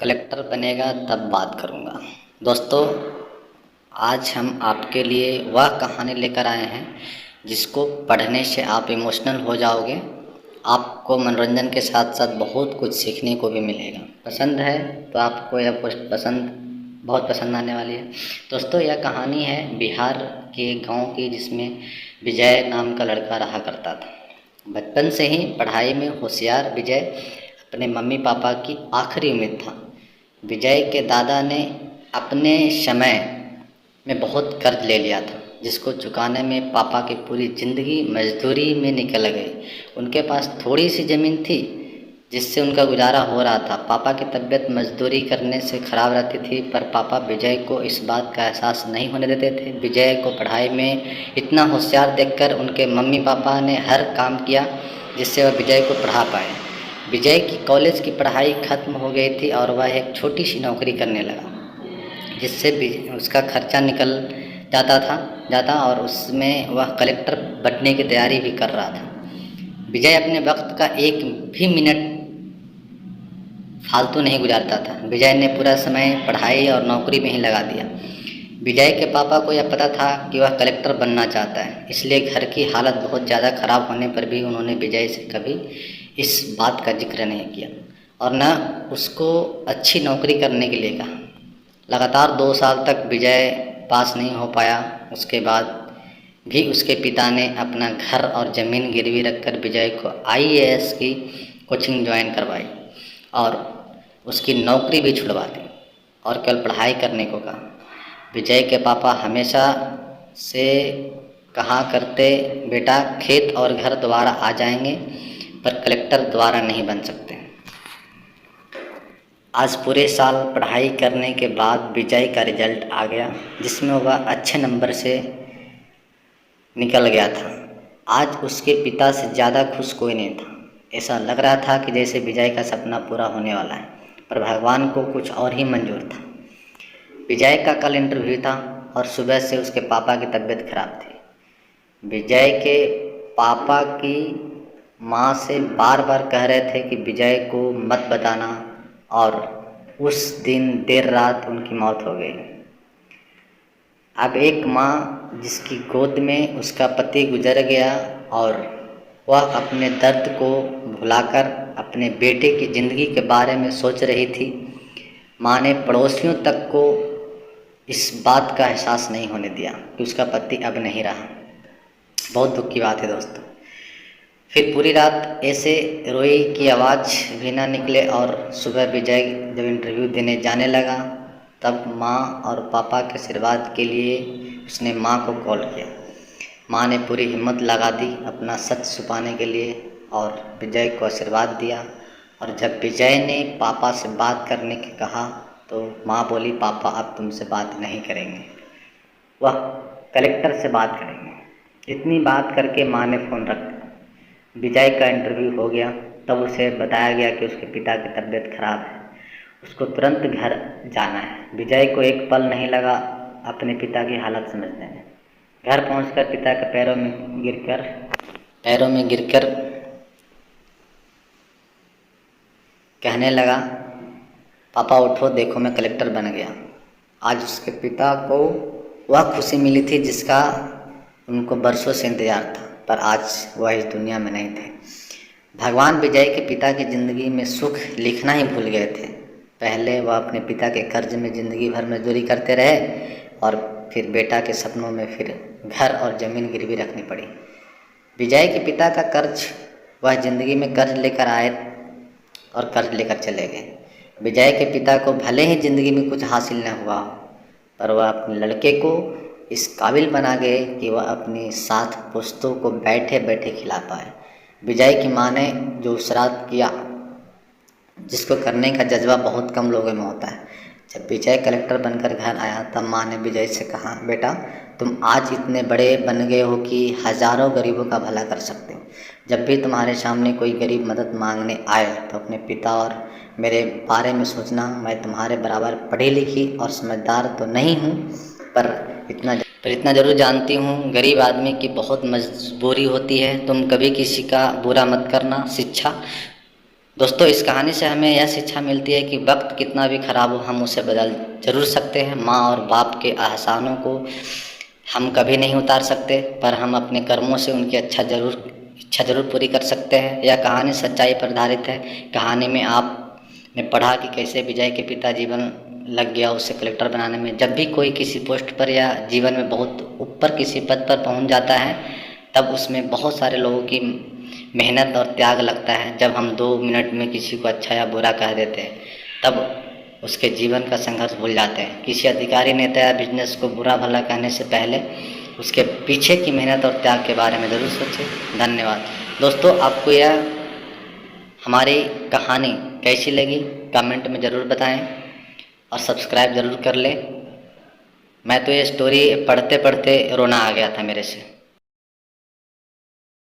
Collector बनेगा तब बात करूँगा। दोस्तों, आज हम आपके लिए वह कहानी लेकर आए हैं जिसको पढ़ने से आप इमोशनल हो जाओगे। आपको मनोरंजन के साथ साथ बहुत कुछ सीखने को भी मिलेगा। पसंद है तो आपको यह बहुत पसंद आने वाली है। दोस्तों, यह कहानी है बिहार के गांव की, जिसमें विजय नाम का लड़का रहा करता था। बचपन से ही पढ़ाई में होशियार विजय अपने मम्मी पापा की आखिरी उम्मीद था। विजय के दादा ने अपने समय में बहुत कर्ज ले लिया था, जिसको चुकाने में पापा की पूरी ज़िंदगी मजदूरी में निकल गई। उनके पास थोड़ी सी ज़मीन थी जिससे उनका गुजारा हो रहा था। पापा की तबीयत मजदूरी करने से ख़राब रहती थी, पर पापा विजय को इस बात का एहसास नहीं होने देते थे। विजय को पढ़ाई में इतना होशियार देखकर उनके मम्मी पापा ने हर काम किया जिससे वह विजय को पढ़ा पाए। विजय की कॉलेज की पढ़ाई ख़त्म हो गई थी और वह एक छोटी सी नौकरी करने लगा, जिससे उसका खर्चा निकल जाता और उसमें वह कलेक्टर बनने की तैयारी भी कर रहा था। विजय अपने वक्त का एक भी मिनट फालतू नहीं गुजारता था। विजय ने पूरा समय पढ़ाई और नौकरी में ही लगा दिया। विजय के पापा को यह पता था कि वह कलेक्टर बनना चाहता है, इसलिए घर की हालत बहुत ज़्यादा ख़राब होने पर भी उन्होंने विजय से कभी इस बात का जिक्र नहीं किया और न उसको अच्छी नौकरी करने के लिए कहा। लगातार 2 साल तक विजय पास नहीं हो पाया। उसके बाद भी उसके पिता ने अपना घर और ज़मीन गिरवी रखकर विजय को IAS की कोचिंग ज्वाइन करवाई और उसकी नौकरी भी छुड़वा दी और केवल पढ़ाई करने को कहा। विजय के पापा हमेशा से कहा करते, बेटा खेत और घर दोबारा आ जाएंगे पर कलेक्टर दोबारा नहीं बन सकते। आज पूरे साल पढ़ाई करने के बाद विजय का रिजल्ट आ गया, जिसमें वह अच्छे नंबर से निकल गया था। आज उसके पिता से ज़्यादा खुश कोई नहीं था। ऐसा लग रहा था कि जैसे विजय का सपना पूरा होने वाला है, पर भगवान को कुछ और ही मंजूर था। विजय का कल इंटरव्यू था और सुबह से उसके पापा की तबीयत खराब थी। विजय के पापा की माँ से बार बार कह रहे थे कि विजय को मत बताना, और उस दिन देर रात उनकी मौत हो गई। अब एक माँ जिसकी गोद में उसका पति गुजर गया और वह अपने दर्द को भुलाकर अपने बेटे की ज़िंदगी के बारे में सोच रही थी। माँ ने पड़ोसियों तक को इस बात का एहसास नहीं होने दिया कि उसका पति अब नहीं रहा। बहुत दुख की बात है दोस्तों। फिर पूरी रात ऐसे रोई कि आवाज़ भी ना निकले और सुबह विजय जब इंटरव्यू देने जाने लगा तब माँ और पापा के आशीर्वाद के लिए उसने माँ को कॉल किया। माँ ने पूरी हिम्मत लगा दी अपना सच छुपाने के लिए और विजय को आशीर्वाद दिया। और जब विजय ने पापा से बात करने के कहा तो माँ बोली, पापा अब तुमसे बात नहीं करेंगे, वह कलेक्टर से बात करेंगे। इतनी बात करके माँ ने फ़ोन रख दिया। विजय का इंटरव्यू हो गया। तब उसे बताया गया कि उसके पिता की तबीयत खराब है, उसको तुरंत घर जाना है। विजय को एक पल नहीं लगा अपने पिता की हालत समझने में। घर पहुंचकर पिता के पैरों में गिरकर कहने लगा, पापा उठो, देखो मैं कलेक्टर बन गया। आज उसके पिता को वह खुशी मिली थी जिसका उनको बरसों से इंतजार था, पर आज वह इस दुनिया में नहीं थे। भगवान विजय के पिता की ज़िंदगी में सुख लिखना ही भूल गए थे। पहले वह अपने पिता के कर्ज में ज़िंदगी भर मजदूरी करते रहे और फिर बेटा के सपनों में फिर घर और ज़मीन गिरवी रखनी पड़ी। विजय के पिता का कर्ज, वह ज़िंदगी में कर्ज लेकर आए और कर्ज लेकर चले गए। विजय के पिता को भले ही ज़िंदगी में कुछ हासिल न हुआ, पर वह अपने लड़के को इस काबिल बना गए कि वह अपनी 7 पुश्तों को बैठे बैठे खिला पाए। विजय की माँ ने जो श्राद्ध किया, जिसको करने का जज्बा बहुत कम लोगों में होता है। जब विजय कलेक्टर बनकर घर आया तब माँ ने विजय से कहा, बेटा तुम आज इतने बड़े बन गए हो कि हज़ारों गरीबों का भला कर सकते हो। जब भी तुम्हारे सामने कोई गरीब मदद मांगने आए तो अपने पिता और मेरे बारे में सोचना। मैं तुम्हारे बराबर पढ़ी लिखी और समझदार तो नहीं हूँ, पर इतना ज़रूर जानती हूँ, गरीब आदमी की बहुत मजबूरी होती है। तुम कभी किसी का बुरा मत करना। शिक्षा दोस्तों, इस कहानी से हमें यह शिक्षा मिलती है कि वक्त कितना भी खराब हो, हम उसे बदल जरूर सकते हैं। माँ और बाप के एहसानों को हम कभी नहीं उतार सकते, पर हम अपने कर्मों से उनकी इच्छा जरूर पूरी कर सकते हैं। यह कहानी सच्चाई पर आधारित है। कहानी में आपने पढ़ा कि कैसे विजय के पिता जीवन लग गया उसे कलेक्टर बनाने में। जब भी कोई किसी पोस्ट पर या जीवन में बहुत ऊपर किसी पद पर पहुंच जाता है, तब उसमें बहुत सारे लोगों की मेहनत और त्याग लगता है। जब हम 2 मिनट में किसी को अच्छा या बुरा कह देते हैं, तब उसके जीवन का संघर्ष भूल जाते हैं। किसी अधिकारी, नेता या बिजनेस को बुरा भला कहने से पहले उसके पीछे की मेहनत और त्याग के बारे में ज़रूर सोचें। धन्यवाद। दोस्तों, आपको यह हमारी कहानी कैसी लगी कमेंट में ज़रूर बताएं और सब्सक्राइब ज़रूर कर लें। मैं तो ये स्टोरी पढ़ते पढ़ते रोना आ गया था मेरे से।